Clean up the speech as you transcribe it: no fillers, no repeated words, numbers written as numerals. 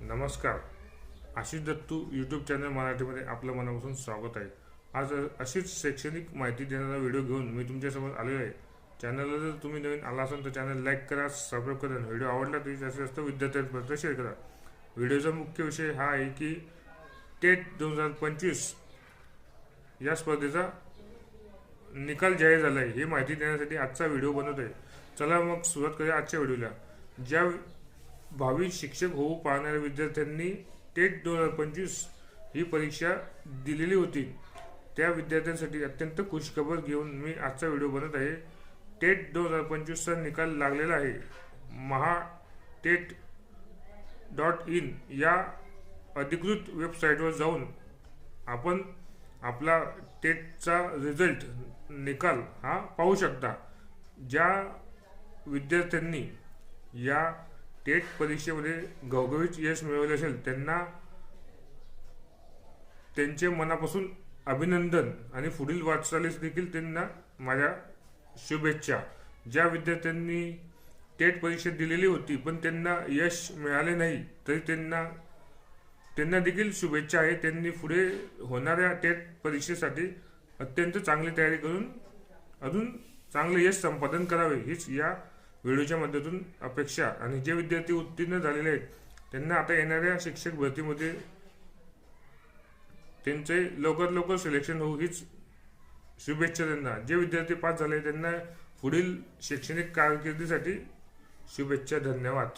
नमस्कार. Ashish Dattu YouTube channel मराठीमध्ये आपलं मनापासून स्वागत आहे. आज अशीच शैक्षणिक माहिती देणारा व्हिडिओ घेऊन मी तुमच्यासमोर आलेलो आहे. चॅनलला जर तुम्ही नवीन आला असाल तर चॅनल लाईक करा, सबस्क्राईब करा. व्हिडिओ आवडला तर जास्तीत जास्त विद्यार्थ्यांपर्यंत शेअर करा. व्हिडिओचा मुख्य विषय हा आहे की टेट 2025 या स्पर्धेचा निकाल जाहीर झाला आहे. ही माहिती देण्यासाठी आजचा व्हिडिओ बनवत आहे. चला मग सुरुवात करूया आजच्या व्हिडिओला. ज्या भावी शिक्षक होऊ पाहणाऱ्या विद्यार्थ्यांनी टेट 2025 ही परीक्षा दिलेली होती त्या विद्यार्थ्यांसाठी अत्यंत खुशखबर घेऊन मी आजचा व्हिडिओ बनवत आहे. टेट 2025चा निकाल लागलेला आहे. महाटेट.in या अधिकृत वेबसाईटवर जाऊन आपण आपला टेटचा रिझल्ट निकाल हा पाहू शकता. ज्या विद्यार्थ्यांनी या टेट परीक्षेमध्ये घवघवीत यश मिळवले असेल त्यांना त्यांचे मनापासून अभिनंदन आणि पुढील वाटचालीस देखील त्यांना माझ्या शुभेच्छा. ज्या विद्यार्थ्यांनी टेट परीक्षा दिलेली होती पण त्यांना यश मिळाले नाही तरी त्यांना देखील शुभेच्छा आहे. त्यांनी पुढे होणाऱ्या टेट परीक्षेसाठी अत्यंत चांगली तयारी करून अजून चांगले यश संपादन करावे हीच या व्हिडिओच्या माध्यमातून अपेक्षा. आणि जे विद्यार्थी उत्तीर्ण झालेले आहेत त्यांना आता येणाऱ्या शिक्षक भरतीमध्ये त्यांचे लवकर सिलेक्शन होऊ हीच शुभेच्छा त्यांना. जे विद्यार्थी पास झाले त्यांना पुढील शैक्षणिक कारकिर्दीसाठी शुभेच्छा. धन्यवाद.